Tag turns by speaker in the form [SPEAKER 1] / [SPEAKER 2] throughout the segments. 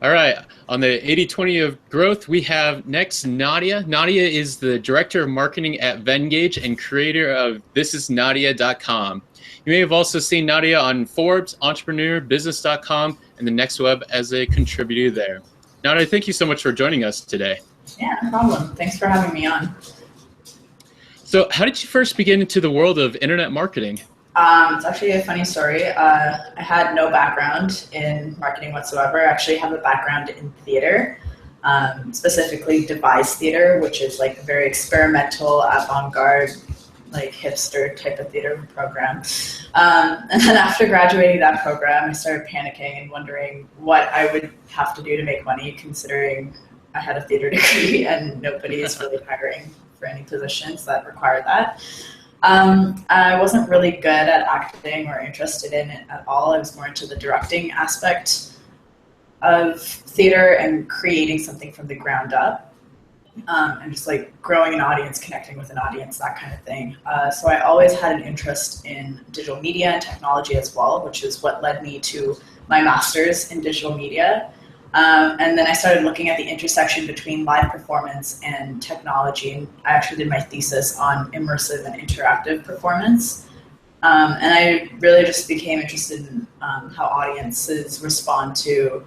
[SPEAKER 1] All right. On the 80/20 of growth, we have next Nadya. Nadya is the director of marketing at Venngage and creator of thisisnadya.com. You may have also seen Nadya on Forbes, Entrepreneur, Business.com, and the Next Web as a contributor there. Nadya, thank you so much for joining us today.
[SPEAKER 2] Yeah, no problem. Thanks for having me on.
[SPEAKER 1] So how did you first begin into the world of internet marketing?
[SPEAKER 2] It's actually a funny story. I had no background in marketing whatsoever. I actually have a background in theater, specifically devised theater, which is like a very experimental, avant-garde, like hipster type of theater program. And then after graduating that program, I started panicking and wondering what I would have to do to make money, considering I had a theater degree and nobody is really hiring for any positions that require that. I wasn't really good at acting or interested in it at all. I was more into the directing aspect of theater and creating something from the ground up, and just like growing an audience, connecting with an audience, that kind of thing. So I always had an interest in digital media and technology as well, which is what led me to my master's in digital media. And then I started looking at the intersection between live performance and technology. And I actually did my thesis on immersive and interactive performance. And I really just became interested in how audiences respond to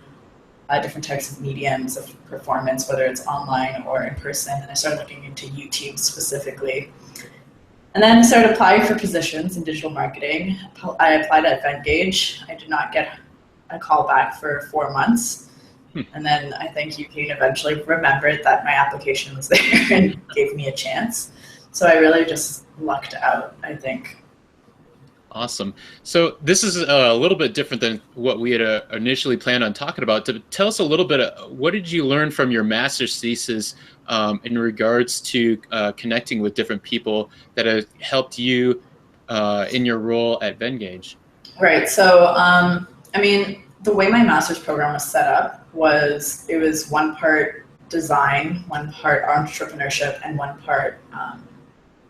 [SPEAKER 2] different types of mediums of performance, whether it's online or in person. And I started looking into YouTube specifically. And then I started applying for positions in digital marketing. I applied at Venngage. I did not get a call back for 4 months. And then I think Eugene eventually remembered that my application was there and gave me a chance. So I really just lucked out, I think.
[SPEAKER 1] Awesome. So this is a little bit different than what we had initially planned on talking about. Tell us a little bit, what did you learn from your master's thesis in regards to connecting with different people that have helped you in your role at Venngage?
[SPEAKER 2] Right. So, I mean, the way my master's program was set up was it was one part design, one part entrepreneurship, and one part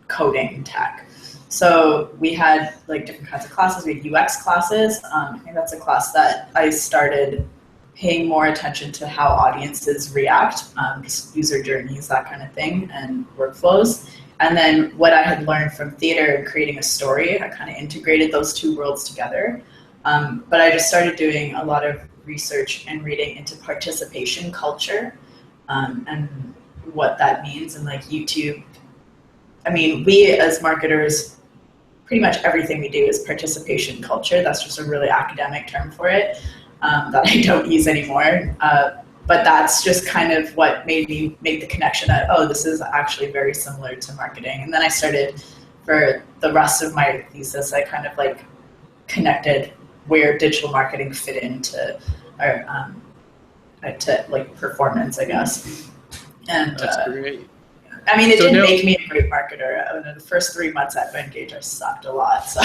[SPEAKER 2] coding and tech. So we had like different kinds of classes. We had UX classes. I think that's a class that I started paying more attention to how audiences react, just user journeys, that kind of thing, and workflows. And then what I had learned from theater and creating a story, I kind of integrated those two worlds together. But I just started doing a lot of research and reading into participation culture and what that means. And like YouTube, I mean, we as marketers, pretty much everything we do is participation culture. That's just a really academic term for it that I don't use anymore. But that's just kind of what made me make the connection that, oh, this is actually very similar to marketing. And then I started, for the rest of my thesis, I kind of like connected where digital marketing fit into our, to like performance, I guess. And
[SPEAKER 1] that's great.
[SPEAKER 2] I mean, it didn't make me a great marketer. The first 3 months at Venngage, I sucked a lot. So.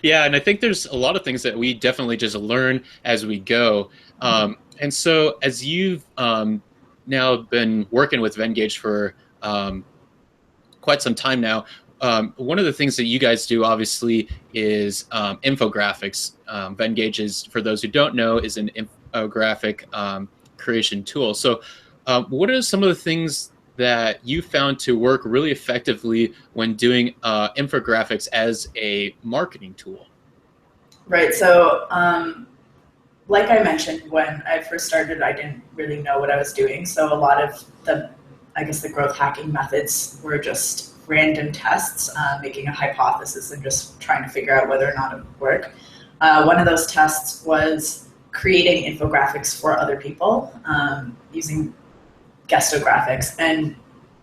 [SPEAKER 1] Yeah, and I think there's a lot of things that we definitely just learn as we go. And so as you've now been working with Venngage for quite some time now, one of the things that you guys do obviously is infographics. Venngage is, for those who don't know, is an infographic creation tool. So what are some of the things that you found to work really effectively when doing infographics as a marketing tool?
[SPEAKER 2] Right, so like I mentioned, when I first started, I didn't really know what I was doing. So a lot of the, I guess, the growth hacking methods were just random tests, making a hypothesis and just trying to figure out whether or not it would work. One of those tests was creating infographics for other people using guestographics. And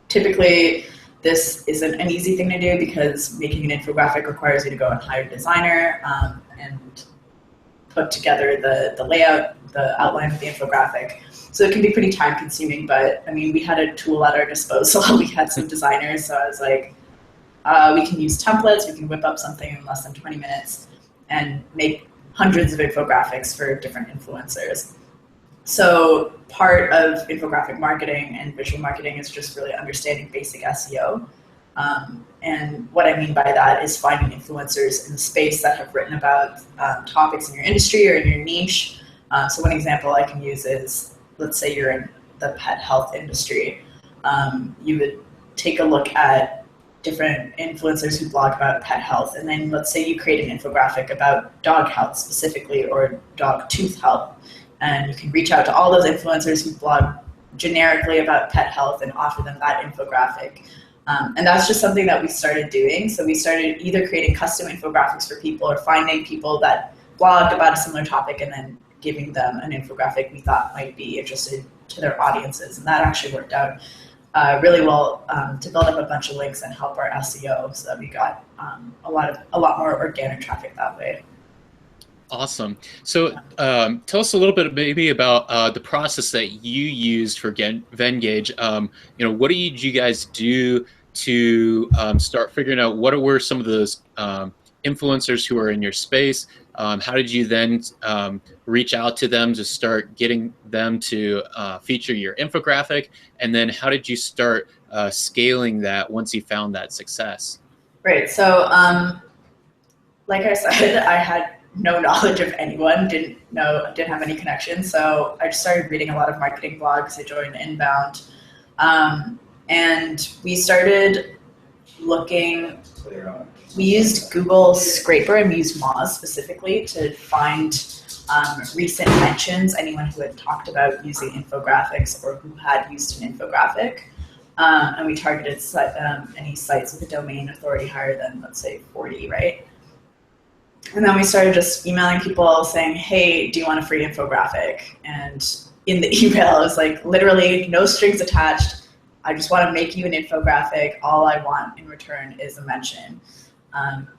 [SPEAKER 2] typically this isn't an easy thing to do because making an infographic requires you to go and hire a designer and put together the layout, the outline of the infographic. So it can be pretty time consuming, but I mean, we had a tool at our disposal. We had some designers, so I was like, we can use templates, we can whip up something in less than 20 minutes and make hundreds of infographics for different influencers. So part of infographic marketing and visual marketing is just really understanding basic SEO. And what I mean by that is finding influencers in the space that have written about topics in your industry or in your niche So one example I can use is, let's say you're in the pet health industry. You would take a look at different influencers who blog about pet health, and then let's say you create an infographic about dog health specifically, or dog tooth health, and you can reach out to all those influencers who blog generically about pet health and offer them that infographic. And that's just something that we started doing. So we started either creating custom infographics for people or finding people that blogged about a similar topic and then giving them an infographic we thought might be interested to their audiences. And that actually worked out really well to build up a bunch of links and help our SEO, so that we got a lot more organic traffic that way.
[SPEAKER 1] Awesome. So tell us a little bit maybe about the process that you used for Venngage. What did you guys do to start figuring out what were some of those influencers who are in your space? How did you then reach out to them to start getting them to feature your infographic? And then how did you start scaling that once you found that success?
[SPEAKER 2] Great. So like I said, I had no knowledge of anyone, didn't have any connections. So I just started reading a lot of marketing blogs. I joined Inbound. And we started looking, we used Google Scraper and we used Moz specifically to find recent mentions, anyone who had talked about using infographics or who had used an infographic. And we targeted any sites with a domain authority higher than, let's say, 40, right? And then we started just emailing people saying, hey, do you want a free infographic? And in the email, it was like literally no strings attached. I just want to make you an infographic. All I want in return is a mention.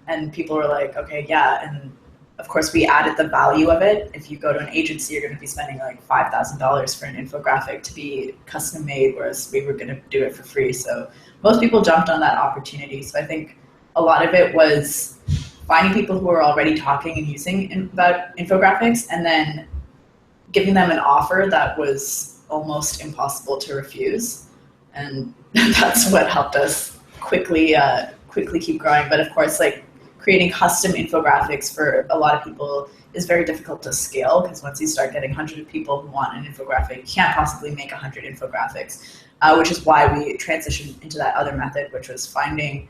[SPEAKER 2] And people were like, okay, yeah. And of course, we added the value of it. If you go to an agency, you're going to be spending like $5,000 for an infographic to be custom made, whereas we were going to do it for free. So most people jumped on that opportunity. So I think a lot of it was finding people who were already talking and using about infographics, and then giving them an offer that was almost impossible to refuse. And that's what helped us quickly keep growing. But of course, like creating custom infographics for a lot of people is very difficult to scale, because once you start getting hundreds of people who want an infographic, you can't possibly make 100 infographics, which is why we transitioned into that other method, which was finding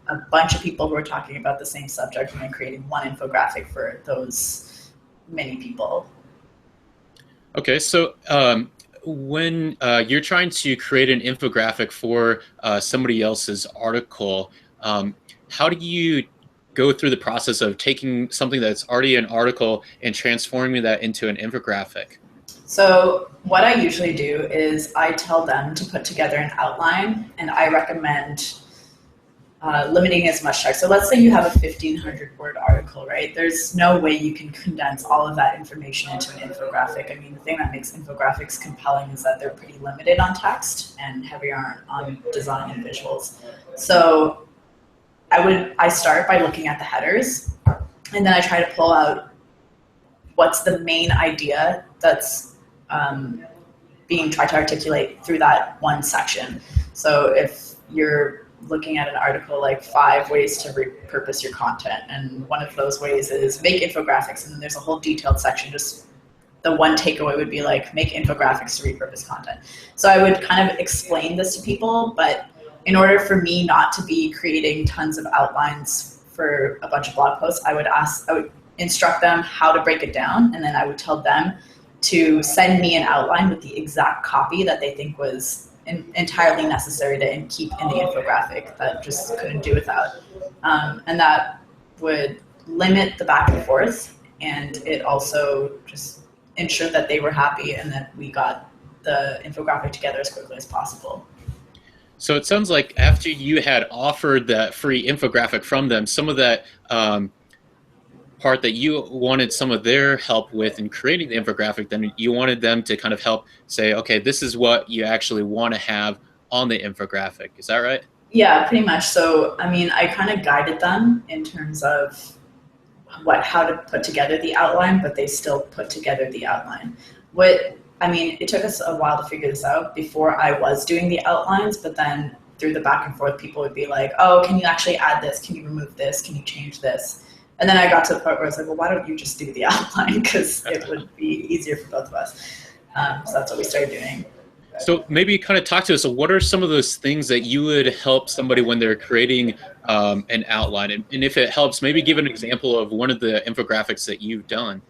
[SPEAKER 2] a bunch of people who are talking about the same subject and then creating one infographic for those many people.
[SPEAKER 1] Okay, so when you're trying to create an infographic for somebody else's article, how do you go through the process of taking something that's already an article and transforming that into an infographic?
[SPEAKER 2] So what I usually do is I tell them to put together an outline, and I recommend limiting as much text. So let's say you have a 1,500 word article, right? There's no way you can condense all of that information into an infographic. I mean, the thing that makes infographics compelling is that they're pretty limited on text and heavier on design and visuals. So I start by looking at the headers, and then I try to pull out what's the main idea that's being tried to articulate through that one section. So if you're looking at an article like 5 ways to repurpose your content, and one of those ways is make infographics, and then there's a whole detailed section, just the one takeaway would be like make infographics to repurpose content. So I would kind of explain this to people, but in order for me not to be creating tons of outlines for a bunch of blog posts, I would instruct them how to break it down, and then I would tell them to send me an outline with the exact copy that they think was entirely necessary to keep in the infographic that just couldn't do without. And that would limit the back and forth, and it also just ensured that they were happy and that we got the infographic together as quickly as possible.
[SPEAKER 1] So it sounds like after you had offered that free infographic from them, some of that part that you wanted some of their help with in creating the infographic, then you wanted them to kind of help say, okay, this is what you actually want to have on the infographic. Is that right?
[SPEAKER 2] Yeah, pretty much. So, I mean, I kind of guided them in terms of how to put together the outline, but they still put together the outline. It took us a while to figure this out. Before I was doing the outlines, but then through the back and forth, people would be like, oh, can you actually add this? Can you remove this? Can you change this? And then I got to the point where I was like, well, why don't you just do the outline? Because it would be easier for both of us. So that's what we started doing.
[SPEAKER 1] So maybe kind of talk to us. So what are some of those things that you would help somebody when they're creating an outline? And if it helps, maybe give an example of one of the infographics that you've done.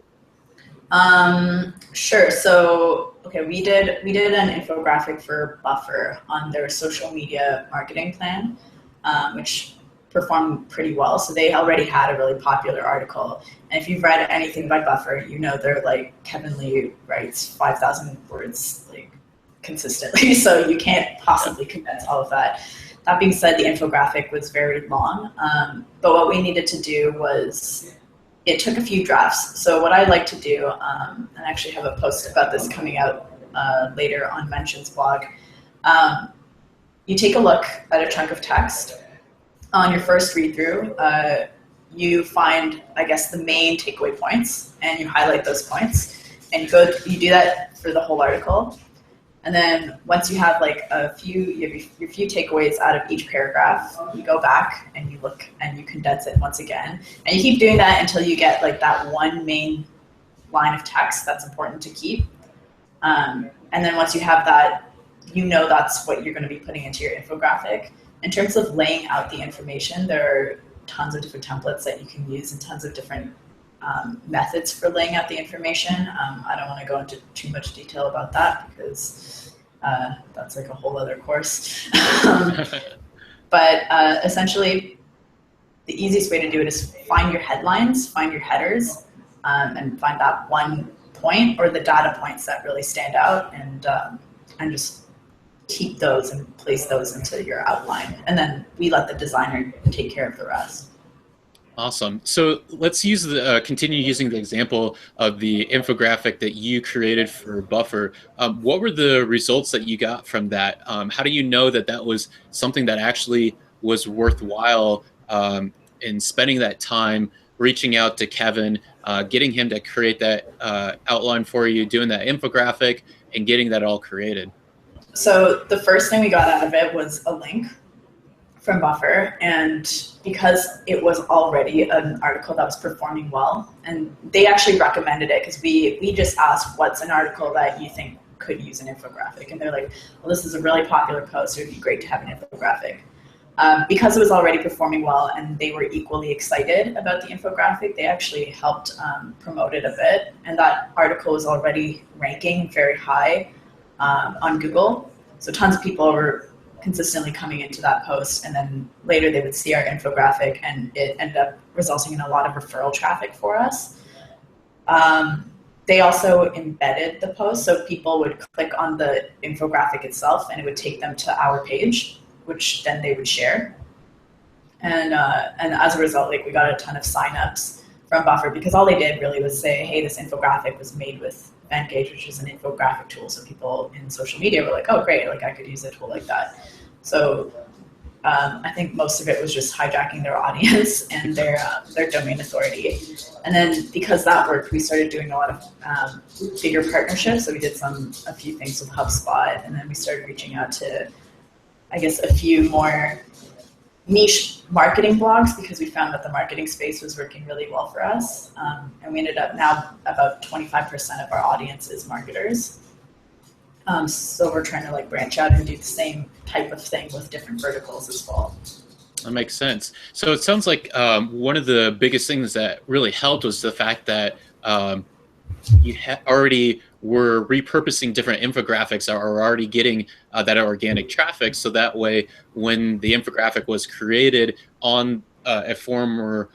[SPEAKER 2] Sure. So, okay, we did an infographic for Buffer on their social media marketing plan, which performed pretty well. So they already had a really popular article. And if you've read anything by Buffer, you know they're like Kevin Lee writes 5,000 words like consistently. So you can't possibly condense all of that. That being said, the infographic was very long. But what we needed to do was it took a few drafts. So what I like to do, and I actually have a post about this coming out later on Mention's blog, you take a look at a chunk of text. On your first read through, you find, I guess, the main takeaway points, and you highlight those points, and you do that for the whole article. And then once you have like you have your few takeaways out of each paragraph, you go back and you look and you condense it once again. And you keep doing that until you get like that one main line of text that's important to keep. And then once you have that, you know that's what you're going to be putting into your infographic. In terms of laying out the information, there are tons of different templates that you can use and tons of different methods for laying out the information. I don't want to go into too much detail about that because that's like a whole other course. But essentially, the easiest way to do it is find your headlines, find your headers, and find that one point or the data points that really stand out, and just keep those and place those into your outline. And then we let the designer take care of the rest.
[SPEAKER 1] Awesome. So let's use continue using the example of the infographic that you created for Buffer. What were the results that you got from that? How do you know that that was something that actually was worthwhile in spending that time, reaching out to Kevin, getting him to create that outline for you, doing that infographic, and getting that all created?
[SPEAKER 2] So the first thing we got out of it was a link from Buffer, and because it was already an article that was performing well, and they actually recommended it because we just asked, what's an article that you think could use an infographic? And they're like, well, this is a really popular post, it would be great to have an infographic. Because it was already performing well and they were equally excited about the infographic, they actually helped promote it a bit, and that article was already ranking very high on Google. So tons of people were consistently coming into that post, and then later they would see our infographic, and it ended up resulting in a lot of referral traffic for us. They also embedded the post, so people would click on the infographic itself and it would take them to our page, which then they would share. And as a result, like, we got a ton of signups from Buffer because all they did really was say, hey, this infographic was made with Venngage, which is an infographic tool. So people in social media were like, oh, great, like I could use a tool like that. So I think most of it was just hijacking their audience and their domain authority. And then because that worked, we started doing a lot of bigger partnerships. So we did a few things with HubSpot, and then we started reaching out to, I guess, a few more niche marketing blogs because we found that the marketing space was working really well for us. And we ended up now about 25% of our audience is marketers. So we're trying to like branch out and do the same type of thing with different verticals as well.
[SPEAKER 1] That makes sense. So it sounds like one of the biggest things that really helped was the fact that you already were repurposing different infographics that are already getting that organic traffic. So that way, when the infographic was created on a former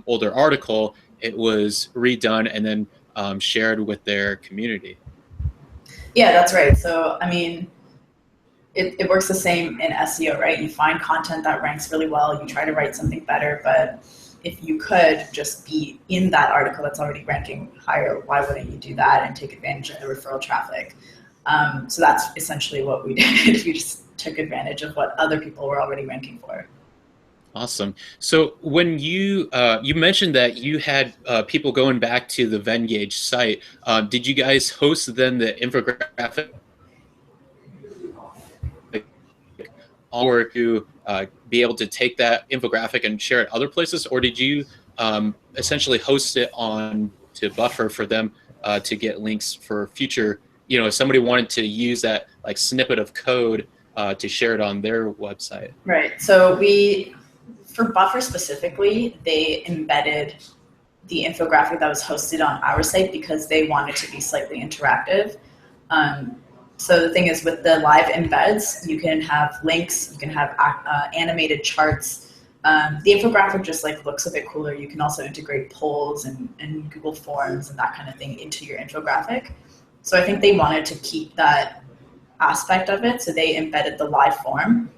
[SPEAKER 1] older article, it was redone and then shared with their community.
[SPEAKER 2] Yeah, that's right. So, I mean, it works the same in SEO, right? You find content that ranks really well, you try to write something better, but if you could just be in that article that's already ranking higher, why wouldn't you do that and take advantage of the referral traffic? So that's essentially what we did. We just took advantage of what other people were already ranking for.
[SPEAKER 1] Awesome. So when you mentioned that you had people going back to the Venngage site, did you guys host then the infographic or to be able to take that infographic and share it other places, or did you essentially host it on to Buffer for them to get links for future. If somebody wanted to use that like snippet of code to share it on their website.
[SPEAKER 2] Right. So for Buffer specifically, they embedded the infographic that was hosted on our site because they wanted to be slightly interactive. So the thing is, with the live embeds, you can have links, you can have animated charts. The infographic just like looks a bit cooler. You can also integrate polls and Google Forms and that kind of thing into your infographic. So I think they wanted to keep that aspect of it. So they embedded the live form,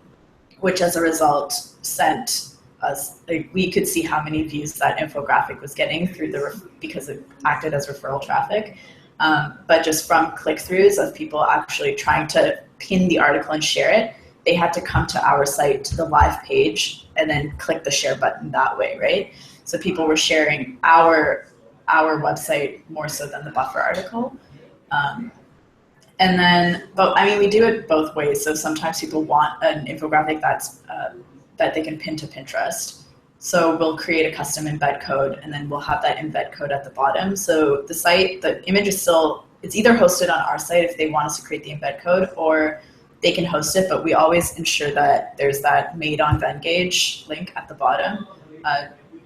[SPEAKER 2] which as a result sent us, like, we could see how many views that infographic was getting because it acted as referral traffic. But just from click-throughs of people actually trying to pin the article and share it, they had to come to our site, to the live page, and then click the share button that way, right? So people were sharing our website more so than the Buffer article. And then, but I mean, we do it both ways. So sometimes people want an infographic that they can pin to Pinterest. So we'll create a custom embed code, and then we'll have that embed code at the bottom. So the image is still, it's either hosted on our site if they want us to create the embed code, or they can host it, but we always ensure that there's that made on Venngage link at the bottom.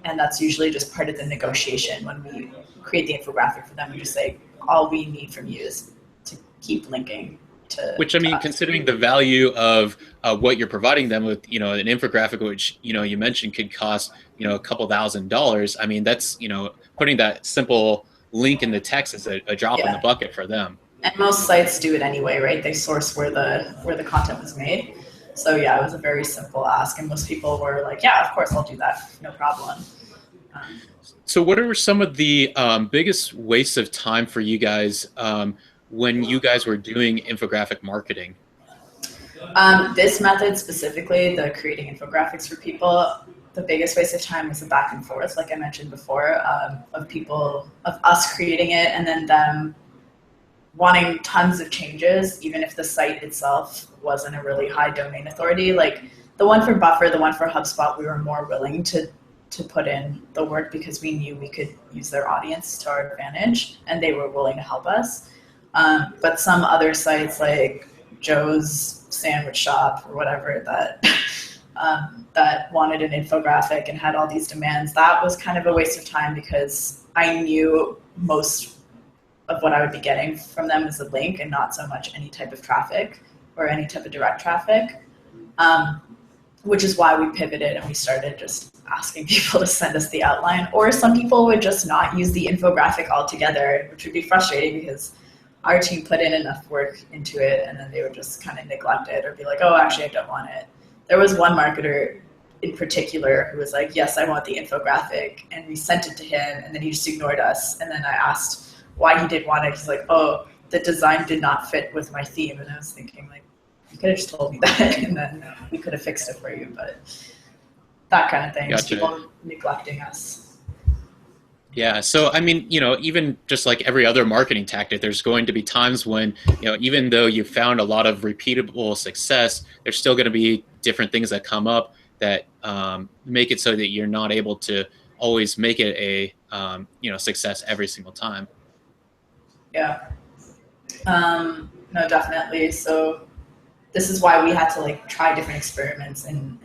[SPEAKER 2] And that's usually just part of the negotiation. When we create the infographic for them, we just say, all we need from you is to keep linking to.
[SPEAKER 1] Which, I mean, considering the value of what you're providing them with, an infographic, which, you mentioned could cost, a couple $1,000s. I mean, that's, putting that simple link in the text is a drop in the bucket for them.
[SPEAKER 2] And most sites do it anyway, right? They source where the content was made. So yeah, it was a very simple ask, and most people were like, yeah, of course I'll do that, no problem.
[SPEAKER 1] So what are some of the biggest wastes of time for you guys when you guys were doing infographic marketing?
[SPEAKER 2] This method specifically, the creating infographics for people, the biggest waste of time was the back and forth, like I mentioned before, of us creating it and then them wanting tons of changes, even if the site itself wasn't a really high domain authority. Like the one for Buffer, the one for HubSpot, we were more willing to put in the work because we knew we could use their audience to our advantage, and they were willing to help us. But some other sites like Joe's Sandwich Shop or whatever that wanted an infographic and had all these demands, that was kind of a waste of time because I knew most of what I would be getting from them is a link and not so much any type of traffic or any type of direct traffic, which is why we pivoted and we started just asking people to send us the outline. Or some people would just not use the infographic altogether, which would be frustrating because our team put in enough work into it and then they would just kind of neglect it or be like, oh, actually, I don't want it. There was one marketer in particular who was like, yes, I want the infographic. And we sent it to him and then he just ignored us. And then I asked why he didn't want it. He's like, oh, the design did not fit with my theme. And I was thinking, like, you could have just told me that and then we could have fixed it for you. But that kind of thing,
[SPEAKER 1] Gotcha.
[SPEAKER 2] People neglecting us.
[SPEAKER 1] Yeah, so I mean, even just like every other marketing tactic, there's going to be times when, even though you found a lot of repeatable success, there's still going to be different things that come up that make it so that you're not able to always make it a success every single time.
[SPEAKER 2] Yeah. No, definitely. So this is why we had to like try different experiments and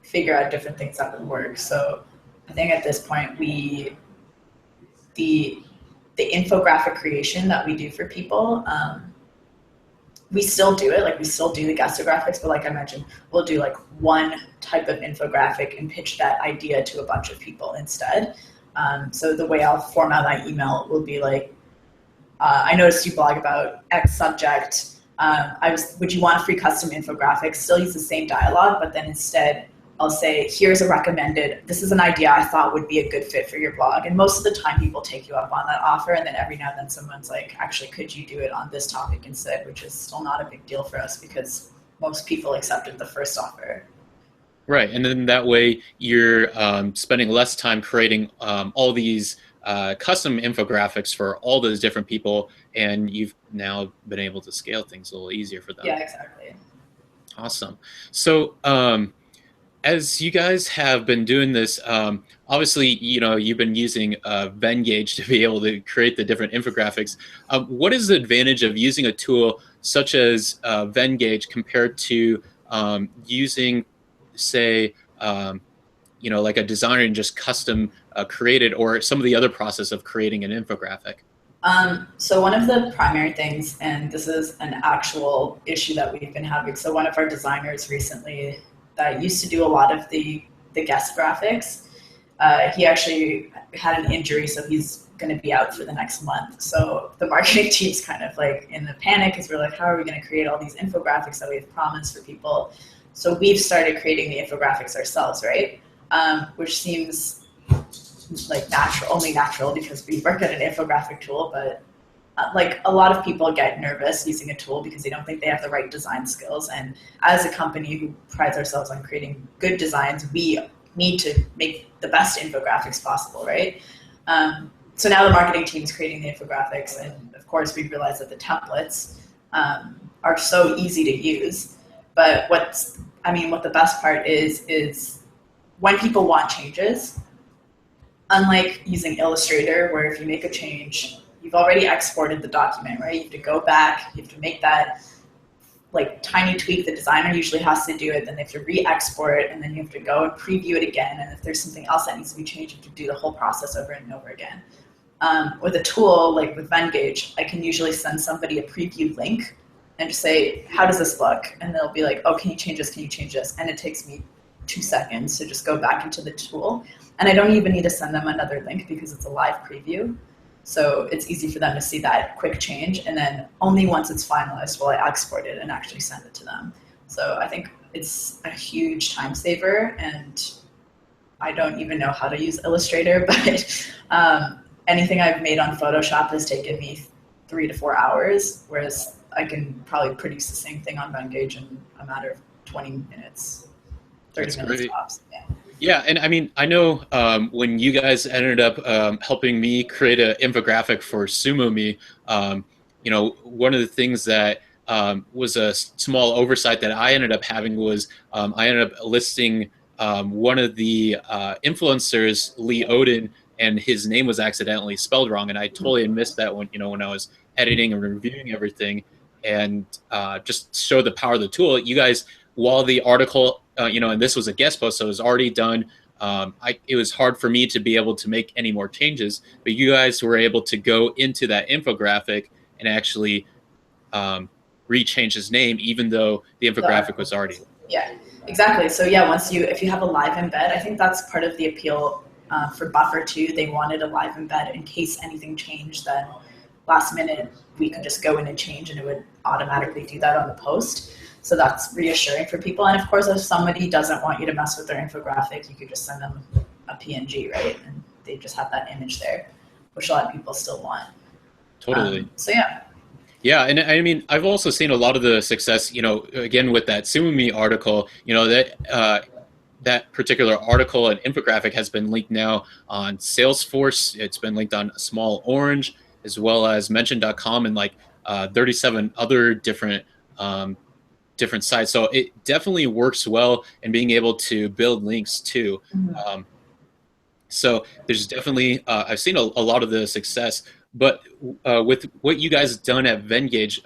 [SPEAKER 2] figure out different things that would work. So I think at this point the infographic creation that we do for people, we still do it. Like we still do the guestographics, but like I mentioned, we'll do like one type of infographic and pitch that idea to a bunch of people instead. So the way I'll format my email will be like, I noticed you blog about X subject. Would you want a free custom infographic? Still use the same dialogue, but then instead I'll say, here's a recommended, this is an idea I thought would be a good fit for your blog. And most of the time people take you up on that offer. And then every now and then someone's like, actually, could you do it on this topic instead? Which is still not a big deal for us because most people accepted the first offer.
[SPEAKER 1] Right. And then that way you're spending less time creating all these custom infographics for all those different people. And you've now been able to scale things a little easier for them.
[SPEAKER 2] Yeah, exactly.
[SPEAKER 1] Awesome. So, as you guys have been doing this, obviously, you've been using Venngage to be able to create the different infographics. What is the advantage of using a tool such as Venngage compared to using, say, like a designer and just custom created, or some of the other process of creating an infographic?
[SPEAKER 2] So one of the primary things, and this is an actual issue that we've been having. So one of our designers recently that used to do a lot of the guest graphics, he actually had an injury, so he's going to be out for the next month. So the marketing team's kind of like in the panic because we're like, how are we going to create all these infographics that we have promised for people? So we've started creating the infographics ourselves, right? Which seems like only natural because we work at an infographic tool, but like a lot of people get nervous using a tool because they don't think they have the right design skills. And as a company who prides ourselves on creating good designs, we need to make the best infographics possible, right? So now the marketing team is creating the infographics, and of course we realize that the templates are so easy to use. But what the best part is when people want changes, unlike using Illustrator, where if you make a change, you've already exported the document, right? You have to go back, you have to make that like tiny tweak. The designer usually has to do it, then they have to re-export it, and then you have to go and preview it again. And if there's something else that needs to be changed, you have to do the whole process over and over again. With a tool like with Venngage, I can usually send somebody a preview link and just say, how does this look? And they'll be like, oh, can you change this? Can you change this? And it takes me 2 seconds to just go back into the tool. And I don't even need to send them another link because it's a live preview. So it's easy for them to see that quick change. And then only once it's finalized will I export it and actually send it to them. So I think it's a huge time saver. And I don't even know how to use Illustrator, but anything I've made on Photoshop has taken me 3 to 4 hours, whereas I can probably produce the same thing on Venngage in a matter of 20 minutes, 30
[SPEAKER 1] That's
[SPEAKER 2] minutes
[SPEAKER 1] great.
[SPEAKER 2] tops. Yeah.
[SPEAKER 1] Yeah, and I mean, I know when you guys ended up helping me create an infographic for Sumo Me, one of the things that was a small oversight that I ended up having was I ended up listing one of the influencers, Lee Odin, and his name was accidentally spelled wrong, and I totally missed that when I was editing and reviewing everything, and just show the power of the tool. You guys, while the article, and this was a guest post, so it was already done. It was hard for me to be able to make any more changes, but you guys were able to go into that infographic and actually rechange his name, even though the infographic was already.
[SPEAKER 2] Yeah, exactly. So yeah, if you have a live embed, I think that's part of the appeal for Buffer too. They wanted a live embed in case anything changed, then last minute we could just go in and change and it would automatically do that on the post. So that's reassuring for people. And of course, if somebody doesn't want you to mess with their infographic, you could just send them a PNG, right? And they just have that image there, which a lot of people still want.
[SPEAKER 1] Totally.
[SPEAKER 2] So yeah.
[SPEAKER 1] Yeah, and I mean, I've also seen a lot of the success, again, with that Sumumi article, that particular article and infographic has been linked now on Salesforce. It's been linked on Small Orange, as well as Mention.com and like 37 other different sites. So it definitely works well in being able to build links too.
[SPEAKER 2] Mm-hmm.
[SPEAKER 1] So there's definitely, I've seen a lot of the success, but with what you guys have done at Venngage,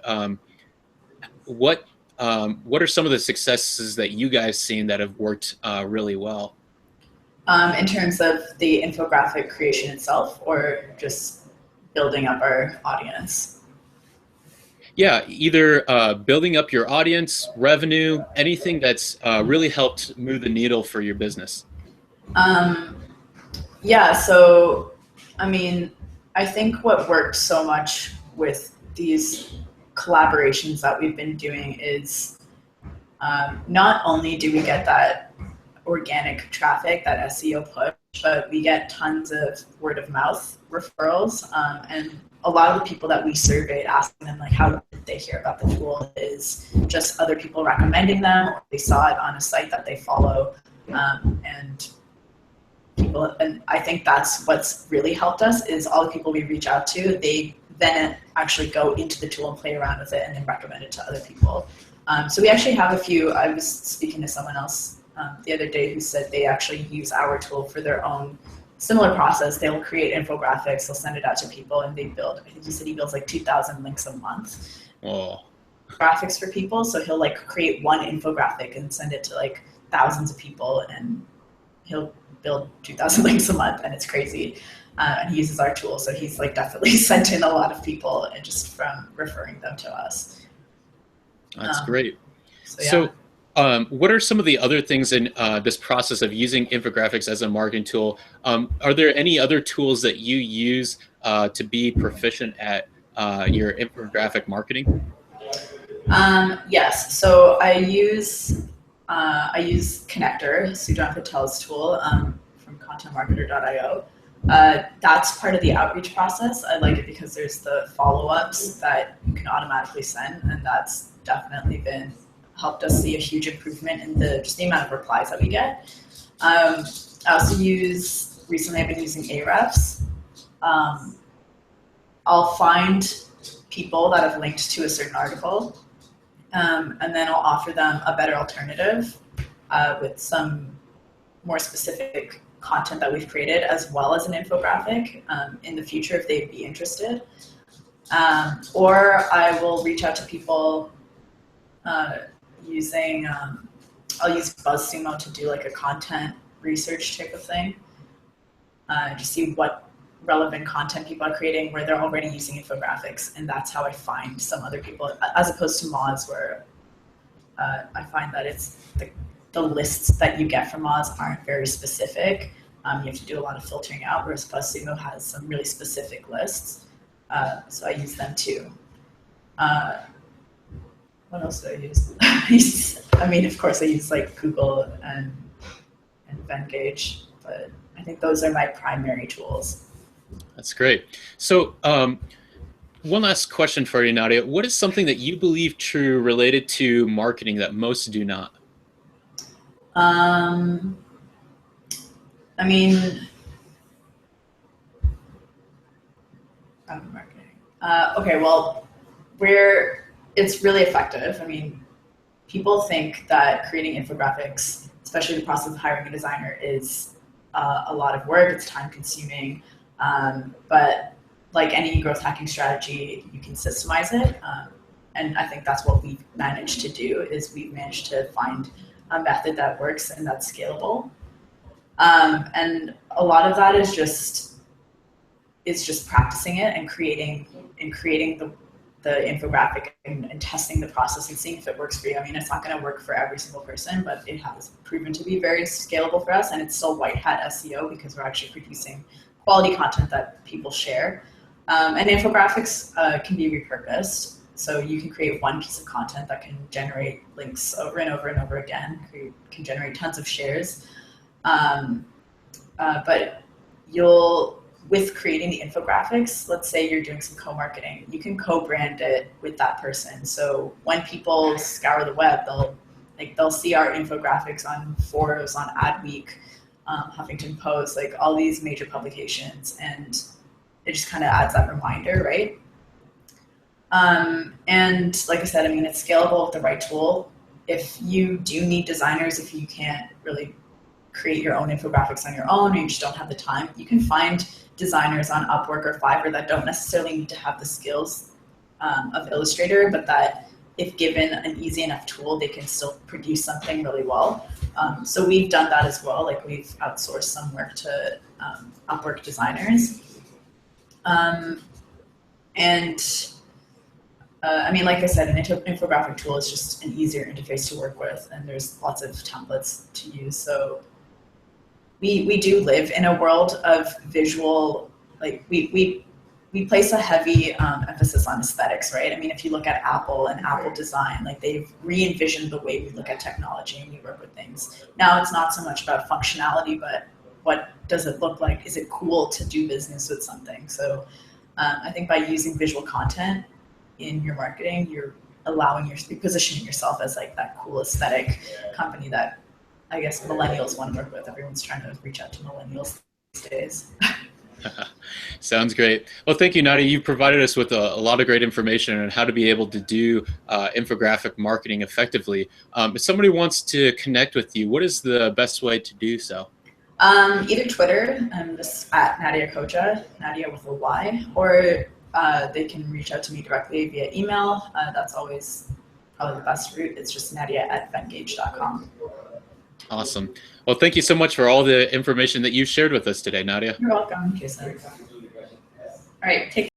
[SPEAKER 1] what are some of the successes that you guys seen that have worked really well?
[SPEAKER 2] In terms of the infographic creation itself, or just building up our audience?
[SPEAKER 1] Yeah, either building up your audience, revenue, anything that's really helped move the needle for your business.
[SPEAKER 2] Yeah, so, I mean, I think what worked so much with these collaborations that we've been doing is not only do we get that organic traffic, that SEO push, but we get tons of word of mouth referrals. And a lot of the people that we surveyed, asking them like, how did they hear about the tool, is just other people recommending them, or they saw it on a site that they follow. And I think that's what's really helped us, is all the people we reach out to, they then actually go into the tool and play around with it and then recommend it to other people. So we actually have a few. I was speaking to someone else the other day who said they actually use our tool for their own similar process. They'll create infographics, they'll send it out to people, and they build, I think he said he builds like 2,000 links a month.
[SPEAKER 1] Oh,
[SPEAKER 2] Graphics for people. So he'll like create one infographic and send it to like thousands of people, and he'll build 2,000 links a month, and it's crazy. And he uses our tool, so he's like definitely sent in a lot of people, and just from referring them to us.
[SPEAKER 1] that's great.
[SPEAKER 2] So, yeah.
[SPEAKER 1] So, what are some of the other things in this process of using infographics as a marketing tool? Are there any other tools that you use to be proficient at your infographic marketing?
[SPEAKER 2] Yes. So I use Connector, Sudhan Patel's tool from contentmarketer.io. That's part of the outreach process. I like it because there's the follow-ups that you can automatically send, and that's definitely helped us see a huge improvement in just the amount of replies that we get. I also recently I've been using Ahrefs. I'll find people that have linked to a certain article, and then I'll offer them a better alternative with some more specific content that we've created, as well as an infographic in the future if they'd be interested. Or I will reach out to people using, I'll use BuzzSumo to do like a content research type of thing, to see what relevant content people are creating where they're already using infographics, and that's how I find some other people, as opposed to Moz, where I find that it's the lists that you get from Moz aren't very specific. You have to do a lot of filtering out, whereas BuzzSumo has some really specific lists, so I use them too. What else do I use? I mean, of course, I use like Google and Venngage, but I think those are my primary tools.
[SPEAKER 1] That's great. So, one last question for you, Nadia. What is something that you believe true related to marketing that most do not?
[SPEAKER 2] I mean, marketing. Okay, well, it's really effective. I mean, people think that creating infographics, especially the process of hiring a designer, is a lot of work. It's time consuming, but like any growth hacking strategy, you can systemize it. And I think that's what we've managed to do, is we've managed to find a method that works and that's scalable. And a lot of that is just practicing it and creating the infographic and testing the process and seeing if it works for you. I mean, it's not going to work for every single person, but it has proven to be very scalable for us, and it's still white hat SEO because we're actually producing quality content that people share. And infographics can be repurposed. So you can create one piece of content that can generate links over and over and over again, can generate tons of shares. But with creating the infographics, let's say you're doing some co-marketing, you can co-brand it with that person. So when people scour the web, they'll see our infographics on Forbes, on Adweek, Huffington Post, like all these major publications, and it just kind of adds that reminder, right? And like I said, I mean, it's scalable with the right tool. If you do need designers, if you can't really create your own infographics on your own, or you just don't have the time, you can find designers on Upwork or Fiverr that don't necessarily need to have the skills of Illustrator, but that if given an easy enough tool, they can still produce something really well. So we've done that as well. Like, we've outsourced some work to Upwork designers. I mean, like I said, an infographic tool is just an easier interface to work with, and there's lots of templates to use. So we do live in a world of visual, like we place a heavy emphasis on aesthetics, right? I mean, if you look at Apple and Apple design, like, they've re-envisioned the way we look at technology and we work with things. Now it's not so much about functionality, but what does it look like? Is it cool to do business with something? So I think by using visual content in your marketing, you're positioning yourself as like that cool aesthetic company that I guess millennials want to work with. Everyone's trying to reach out to millennials these days.
[SPEAKER 1] Sounds great. Well, thank you, Nadia. You provided us with a lot of great information on how to be able to do infographic marketing effectively. If somebody wants to connect with you, what is the best way to do so?
[SPEAKER 2] Either Twitter, I'm just at Nadya Khoja, Nadia with a Y, or they can reach out to me directly via email. That's always probably the best route. It's just nadia@venngage.com.
[SPEAKER 1] Awesome. Well, thank you so much for all the information that you shared with us today, Nadia.
[SPEAKER 2] You're welcome, Jason. All right, take care.